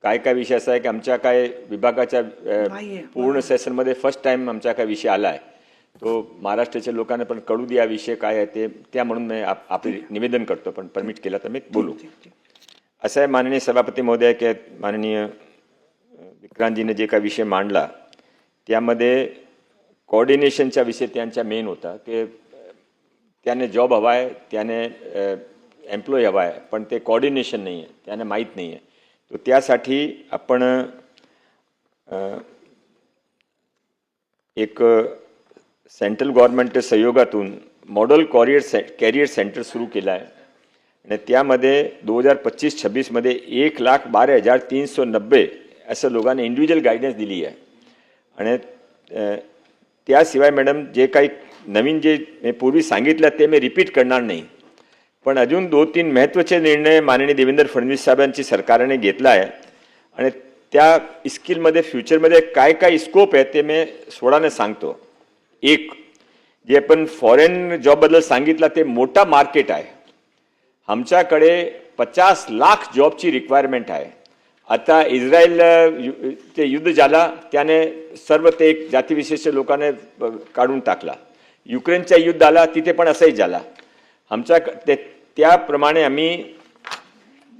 काय काय विषय असा आहे की आमच्या काय विभागाच्या पूर्ण सेशनमध्ये फर्स्ट टाइम आमचा काय विषय आला आहे तो महाराष्ट्राच्या लोकांना पण कळू द्या विषय काय आहे ते त्या म्हणून मी आपले निवेदन करतो पण परमिट केला तर मी बोलू. असं आहे माननीय सभापती महोदय की माननीय विक्रांतजीने जे काही विषय मांडला त्यामध्ये कोऑर्डिनेशनचा विषय त्यांचा मेन होता की त्याने जॉब हवा आहे त्याने एम्प्लॉय हवा आहे पण ते कोऑर्डिनेशन नाही आहे त्याने माहीत नाही आहे. तो त्यासाठी आपण एक सेंट्रल गव्हर्नमेंटच्या सहयोगातून मॉडेल कॅरियर सेंटर सुरू केलं आहे आणि त्यामध्ये 2025-26 मध्ये 1,12,390 असं लोकांना इंडिव्हिज्युअल गायडन्स दिली आहे. आणि त्याशिवाय मॅडम जे काही नवीन जे मी पूर्वी सांगितलं ते मी रिपीट करणार नाही पण अजून 2-3 महत्त्वाचे निर्णय माननीय देवेंद्र फडणवीस साहेबांची सरकारने घेतला आहे आणि त्या स्किलमध्ये फ्युचरमध्ये काय काय स्कोप आहे ते मी सोडाने सांगतो. एक जे आपण फॉरेन जॉबबद्दल सांगितलं ते मोठा मार्केट आहे. आमच्याकडे 50 लाख जॉबची रिक्वायरमेंट आहे. आता इस्रायल ते युद्ध झाला त्याने सर्व ते एक जातीविशेष लोकांना काढून टाकला. युक्रेनचा युद्ध आला तिथे पण असंही झाला. आमच्या त्याप्रमाणे आम्ही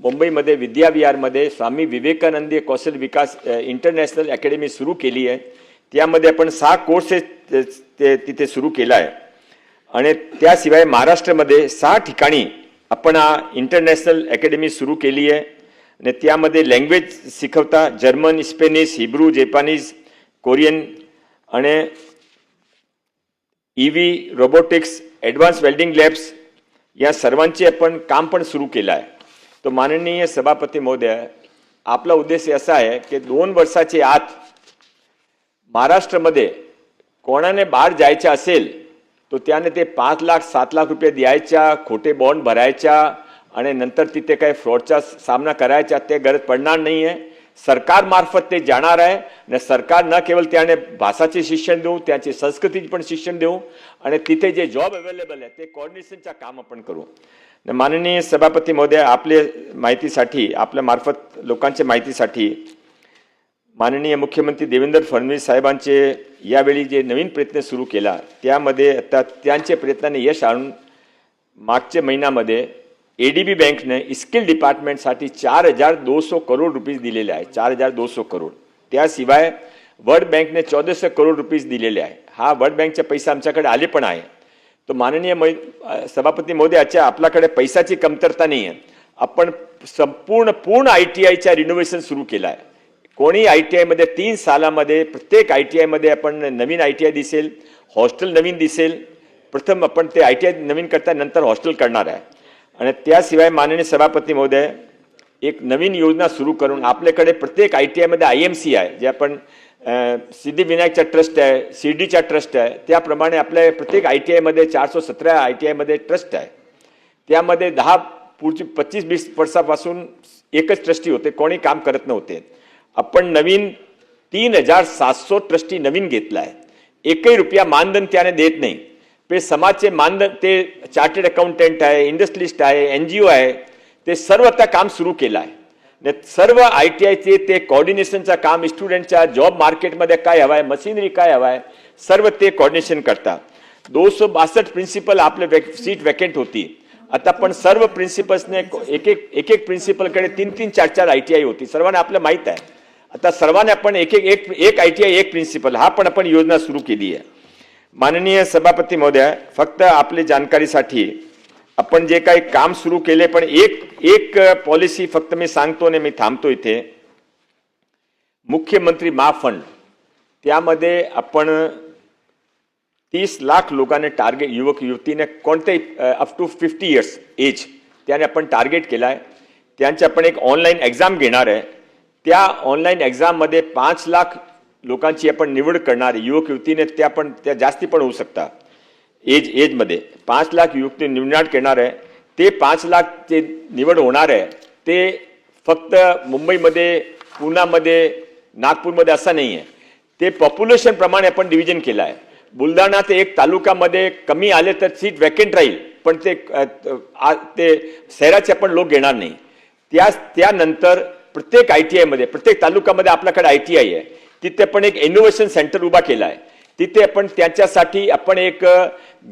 मुंबईमध्ये विद्याविहारमध्ये स्वामी विवेकानंद कौशल विकास इंटरनॅशनल अकॅडमी सुरू केली आहे. त्यामध्ये आपण 6 कोर्सेस ते तिथे सुरू केला आहे आणि त्याशिवाय महाराष्ट्रामध्ये 6 ठिकाणी आपण इंटरनॅशनल अकॅडमी सुरू केली आहे आणि त्यामध्ये लँग्वेज शिकवता German Spanish Hebrew Japanese Korean आणि EV robotics advance welding labs या सर्वांचे आपण काम पण सुरू केलं आहे. तो माननीय सभापती महोदय आपला उद्देश असा आहे की 2 वर्षाच्या आत महाराष्ट्रामध्ये कोणाने बाहेर जायचं असेल तो त्याने ते 5 लाख 7 लाख रुपये द्यायच्या खोटे बॉन्ड भरायच्या आणि नंतर तिथे काही फ्रॉडचा सामना करायचा ते गरज पडणार नाही आहे. सरकारमार्फत ते जाणार आहे आणि सरकार न केवळ त्याने भाषाचे शिक्षण देऊ त्याची संस्कृतीचे पण शिक्षण देऊ आणि तिथे जे जॉब अवेलेबल आहे ते कोऑर्डिनेशनचं काम आपण करू. माननीय सभापती महोदय आपल्या माहितीसाठी आपल्या मार्फत लोकांच्या माहितीसाठी माननीय मुख्यमंत्री देवेंद्र फडणवीस साहेबांचे यावेळी जे नवीन प्रयत्न सुरू केला त्यामध्ये आता त्यांच्या प्रयत्नाने यश आणून मागच्या महिन्यामध्ये ADB बँकने स्किल डिपार्टमेंटसाठी 4,200 करोड रुपीज दिलेले आहे. 4,200 करोड. त्याशिवाय वर्ल्ड बँकने 1,400 करोड रुपीज दिलेले आहे. हा वर्ल्ड बँकचे पैसे आमच्याकडे आले पण आहे. तो माननीय सभापती महोदयाच्या आपल्याकडे पैशाची कमतरता नाही आहे. आपण पूर्ण ITIच्या रिनोव्हेशन सुरू केलं आहे. कोणी ITI मध्ये 3 सालामध्ये प्रत्येक ITI मध्ये आपण नवीन ITI दिसेल हॉस्टेल नवीन दिसेल. प्रथम आपण ते ITI नवीन करता नंतर हॉस्टेल करणार आहे. आणि त्याशिवाय माननीय सभापती महोदय एक नवीन योजना सुरू करून आपल्याकडे प्रत्येक ITI मध्ये IMC आहे जे आपण सिद्धिविनायकचा ट्रस्ट आहे शिर्डीचा ट्रस्ट आहे त्याप्रमाणे आपल्या प्रत्येक ITI मध्ये 417 ITI मध्ये ट्रस्ट आहे. त्यामध्ये 25-20 वर्षापासून एकच ट्रस्टी होते कोणी काम करत नव्हते. आपण नवीन 3,700 ट्रस्टी नवीन घेतला आहे. एकही रुपया मानधन त्याने देत नाही. ते समाजचे मानधन ते चार्टर्ड अकाउंटंट आहे इंडस्ट्रियलिस्ट आहे NGO आहे ते सर्व आता काम सुरू केलं आहे. सर्व ITIचे ते कोऑर्डिनेशनचं काम स्टुडंटच्या जॉब मार्केटमध्ये काय हवं आहे मशिनरी काय हवं आहे सर्व ते कोऑर्डिनेशन करतात. 262 प्रिन्सिपल आपले सीट वॅकेंट होती. आता पण सर्व प्रिन्सिपल्सने एक प्रिन्सिपलकडे 3-3, 4-4 ITI होती. सर्वांना आपलं माहीत आहे. आता सर्वांना आपण एक ITI एक प्रिन्सिपल हा पण आपण योजना सुरू केली आहे. माननीय सभापती महोदय फक्त आपली जानकारीसाठी आपण जे काही काम सुरू केले पण एक पॉलिसी फक्त मी सांगतो आणि मी थांबतो इथे. मुख्यमंत्री महाफंड त्यामध्ये आपण 30 लाख लोकांना टार्गेट युवक युवतीने कोणतेही अप टू 50 इयर्स एज त्याने आपण टार्गेट केला आहे. त्यांची आपण एक ऑनलाईन एक्झाम घेणार आहे. त्या ऑनलाईन एक्झाममध्ये 5 लाख लोकांची आपण निवड करणार युवक युवतीने त्या जास्ती पण होऊ शकता एजमध्ये 5 लाख युवती निवड करणार आहे. ते 5 लाख ते निवड होणार आहे ते फक्त मुंबईमध्ये पुण्यामध्ये नागपूरमध्ये असं नाही आहे. ते पॉप्युलेशन प्रमाणे आपण डिव्हिजन केलं आहे. बुलढाणा ते एक तालुक्यामध्ये कमी आले तर सीट वॅकेंट राहील पण ते शहराचे आपण लोक घेणार नाही. त्यानंतर प्रत्येक ITI मध्ये, प्रत्येक तालुक्यामध्ये आपल्याकडे ITI आहे, तिथे पण एक इनोव्हेशन सेंटर उभा केला आहे. तिथे आपण त्याच्यासाठी आपण एक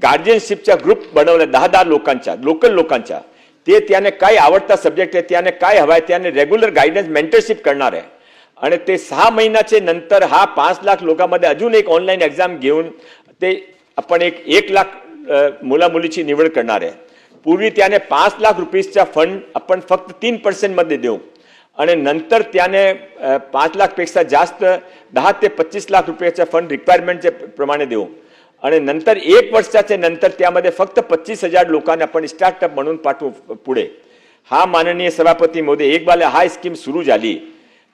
गार्जियनशिपचा ग्रुप बनवला 10 लोकांचा, लोकल लोकांचा. ते त्याने काय आवडता सब्जेक्ट आहे, त्याने काय हवाय, त्याने रेग्युलर गायडन्स मेंटरशिप करणार आहे. आणि ते 6 महिन्याचे नंतर हा 5 लाख लोकांमध्ये अजून एक ऑनलाईन एक्झाम घेऊन ते आपण एक 1 लाख मुला मुलीची निवड करणार आहे. पूर्वी त्याने 5 लाख रुपयेचा फंड आपण फक्त 3% मध्ये देऊ आणि नंतर त्याने 5 लाख पेक्षा जास्त 10 ते 25 लाख रुपयाचा फंड रिक्वायरमेंटचे प्रमाणे देऊ आणि नंतर 1 वर्षाचे नंतर त्यामध्ये फक्त 25,000 लोकांना आपण स्टार्टअप म्हणून पाठवू पुढे. हा माननीय सभापती महोदय, एक बार हा स्कीम सुरू झाली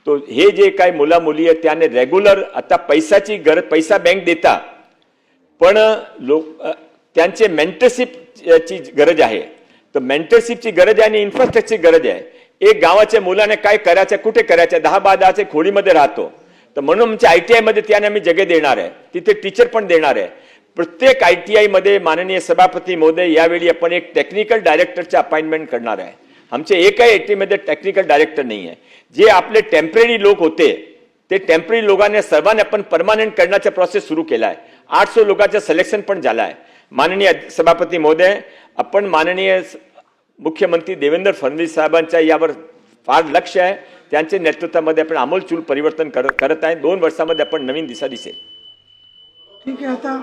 तो हे जे काही मुला मुली आहे त्याने रेग्युलर आता पैशाची गरज, पैसा बँक देता पण त्यांचे मेंटरशिपची गरज आहे. तर मेंटरशिपची गरज आहे आणि इन्फ्रास्ट्रक्चरची गरज आहे. एक गावाच्या मुलाने काय करायचं, कुठे करायचं, 10-12 खोडीमध्ये राहतो, तर म्हणून आमच्या ITI मध्ये त्याने आम्ही जगह देणार आहे, तिथे टीचर पण देणार आहे. प्रत्येक ITI मध्ये माननीय सभापती महोदय यावेळी आपण एक टेक्निकल डायरेक्टरचे अपॉइंटमेंट करणार आहे. आमचे एकही ITI मध्ये टेक्निकल डायरेक्टर नाही आहे. जे आपले टेम्पररी लोक होते ते टेम्पररी लोकांना सर्वांना आपण परमानंट करण्याचा प्रोसेस सुरू केला आहे. 800 लोकांचं सिलेक्शन पण झालं आहे. माननीय सभापती महोदय, आपण माननीय मुख्यमंत्री देवेंद्र फडणवीस साहेबांच्या यावर फार लक्ष आहे. त्यांच्या नेतृत्वामध्ये आपण आमूलचूल परिवर्तन करत आहे. 2 वर्षामध्ये आपण नवीन दिशा दिसेल. ठीक आहे. आता